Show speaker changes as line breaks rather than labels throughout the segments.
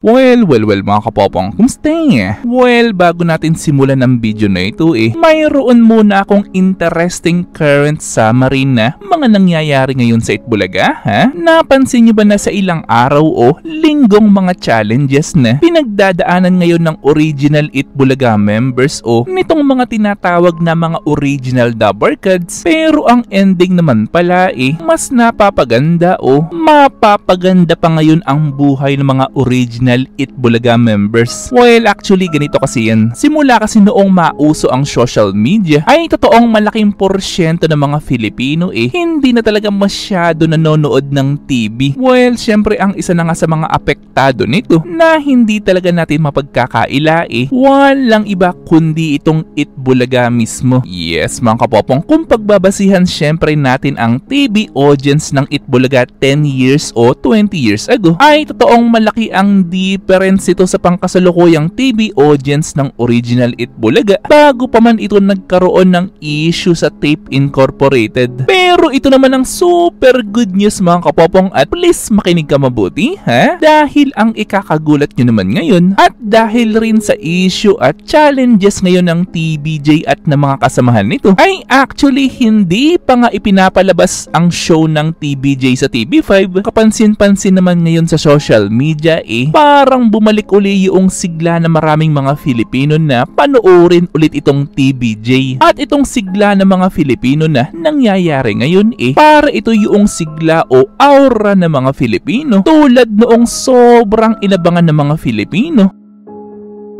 Well, mga kapopong, kumusta? Well, bago natin simulan ang video na ito mayroon muna akong interesting current summary na mga nangyayari ngayon sa Itbulaga, ha? Napansin niyo ba na sa ilang araw o linggong mga challenges na pinagdadaanan ngayon ng original Itbulaga members o nitong mga tinatawag na mga original Dabarkads, pero ang ending naman pala mas napapaganda o mapapaganda pa ngayon ang buhay ng mga original Itbulaga members. Well, actually ganito kasi yan. Simula kasi noong mauso ang social media ay totoong malaking porsyento ng mga Filipino hindi na talaga masyado nanonood ng TV. Well, syempre ang isa na nga sa mga apektado nito na hindi talaga natin mapagkakaila walang iba kundi itong Itbulaga mismo. Yes, mga kapopong, kung pagbabasihan syempre natin ang TV audience ng Itbulaga 10 years o 20 years ago ay totoong malaki ang difference ito sa pangkasalukuyang TV audience ng original Itbulaga bago pa man ito nagkaroon ng issue sa Tape Incorporated. Pero ito naman ang super good news mga kapopong, at please makinig ka mabuti, ha? Dahil ang ikakagulat nyo naman ngayon at dahil rin sa issue at challenges ngayon ng TVJ at ng mga kasamahan nito ay actually hindi pa nga ipinapalabas ang show ng TVJ sa TV5. Kapansin-pansin naman ngayon sa social media parang bumalik uli yung sigla na maraming mga Filipino na panoorin ulit itong TVJ. At itong sigla ng mga Filipino na nangyayari ngayon para ito yung sigla o aura ng mga Filipino tulad noong sobrang inabangan ng mga Filipino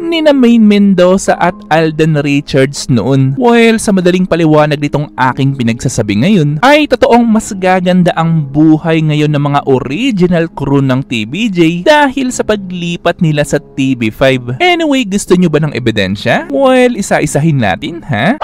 nina Maine Mendoza at Alden Richards noon. Well, sa madaling paliwanag nitong aking pinagsasabi ngayon ay totoong mas gaganda ang buhay ngayon ng mga original crew ng TVJ dahil sa paglipat nila sa TV5. Anyway, gusto nyo ba ng ebidensya? Well, isa-isahin natin, ha?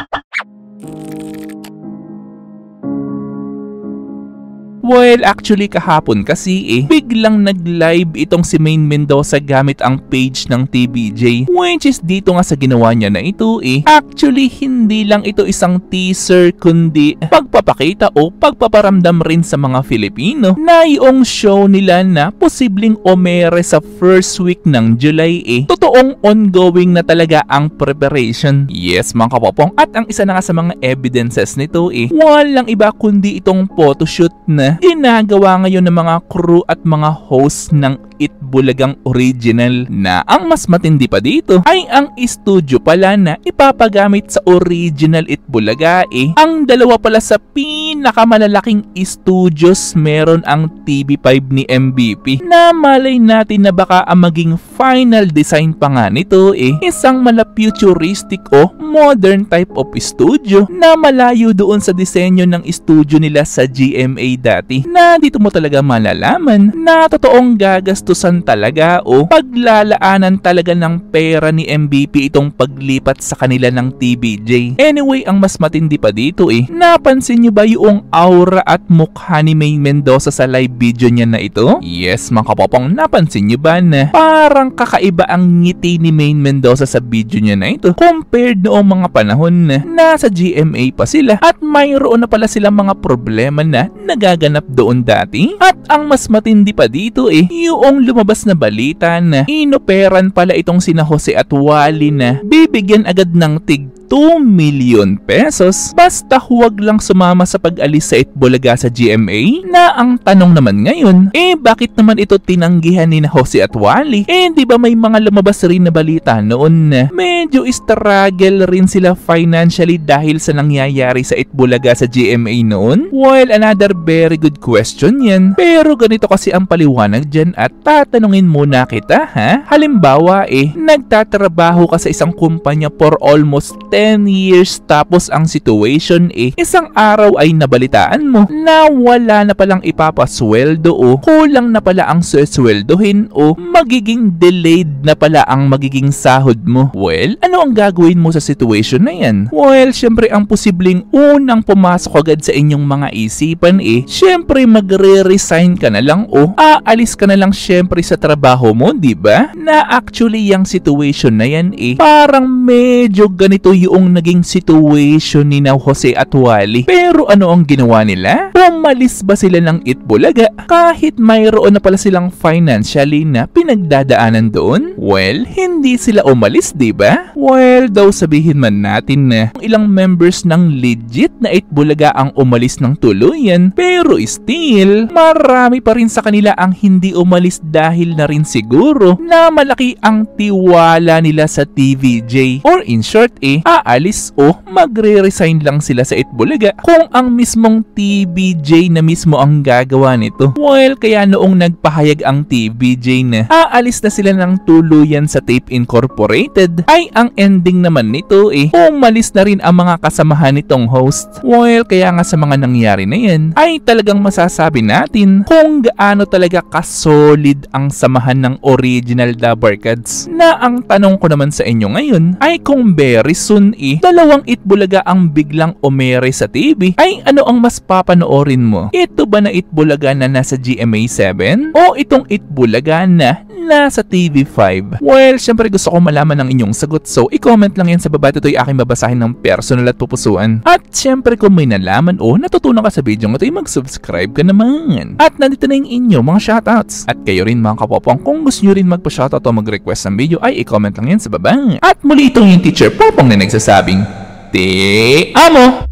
Well, actually kahapon kasi biglang nag-live itong si Maine Mendoza gamit ang page ng TVJ, which is dito nga sa ginawa niya na ito actually hindi lang ito isang teaser kundi pagpapakita o pagpaparamdam rin sa mga Filipino na yung show nila na posibleng omere sa first week ng July totoong ongoing na talaga ang preparation. Yes mga kapopong, at ang isa na nga sa mga evidences nito walang iba kundi itong photoshoot na ginagawa ngayon ng mga crew at mga host ng Itbulagang original, na ang mas matindi pa dito ay ang studio pala na ipapagamit sa original Itbulaga ang dalawa pala sa pinakamalalaking studios meron ang TV5 ni MVP, na malay natin na baka ang maging final design pa nga nito isang mala futuristic o modern type of studio na malayo doon sa disenyo ng studio nila sa GMA dati, na dito mo talaga malalaman na totoong gagastusan talaga o paglalaanan talaga ng pera ni MVP itong paglipat sa kanila ng TVJ. Anyway, ang mas matindi pa dito napansin nyo ba yung aura at mukha ni Maine Mendoza sa live video niya na ito? Yes mga kapopong, napansin nyo ba na parang kakaiba ang ngiti ni Maine Mendoza sa video niya na ito compared noong mga panahon na nasa GMA pa sila at mayroon na pala silang mga problema na nagaganap doon dati? At ang mas matindi pa dito yung lumabas na balita na inoperan pala itong sina Jose at Wally na bibigyan agad ng tig 2 million pesos basta huwag lang sumama sa pag-alis sa Itbulaga sa GMA. Na ang tanong naman ngayon, bakit naman ito tinanggihan ni na Jose at Wally? Di ba may mga lumabas rin na balita noon na medyo struggle rin sila financially dahil sa nangyayari sa Itbulaga sa GMA noon? Well, another very good question yan. Pero ganito kasi ang paliwanag dyan at tatanungin muna kita, ha? Halimbawa nagtatrabaho ka sa isang kumpanya for almost 10 years tapos ang situation isang araw ay nabalitaan mo na wala na palang ipapasweldo o kulang na pala ang sweldohin o magiging delayed na pala ang magiging sahod mo. Well, ano ang gagawin mo sa situation na yan? Well, syempre ang posibleng unang pumasok agad sa inyong mga isipan syempre magre-resign ka na lang o aalis ka na lang syempre sa trabaho mo, di ba? Na actually yung situation na yan parang medyo ganito yung naging situation ni na Jose at Wally. Pero ano ang ginawa nila? Umalis ba sila ng Itbulaga kahit mayroon na pala silang financially na pinagdadaanan doon? Well, hindi sila umalis, diba? Well, daw sabihin man natin na ilang members ng legit na Itbulaga ang umalis ng tuluyan, pero still, marami pa rin sa kanila ang hindi umalis dahil na rin siguro na malaki ang tiwala nila sa TVJ. Or in short aalis o magre-resign lang sila sa Itbulaga kung ang mismong TVJ na mismo ang gagawa nito. Well, kaya noong nagpahayag ang TVJ na aalis na sila ng tuluyan sa Tape Incorporated, ay ang ending naman nito umalis na rin ang mga kasamahan nitong host. Well, kaya nga sa mga nangyari na yan, ay talagang masasabi natin kung gaano talaga kasolid ang samahan ng original Dabarkads. Na ang tanong ko naman sa inyo ngayon ay kung very soon dalawang Itbulaga ang biglang umere sa TV, ay ano ang mas papanoorin mo? Ito ba na Itbulaga na nasa GMA7 o itong Itbulaga na nasa TV5? Well, syempre gusto ko malaman ang inyong sagot, so i-comment lang yan sa baba. Ito'y aking babasahin ng personal at pupusuan. At syempre kung may nalaman o natutunan ka sa video ito'y mag-subscribe ka naman. At nandito na yung inyong mga shoutouts. At kayo rin mga kapopong, kung gusto nyo rin magpa-shoutout o mag-request ng video ay i-comment lang yan sa baba. At muli itong yung Teacher Popong na nagsasabing, Te amo!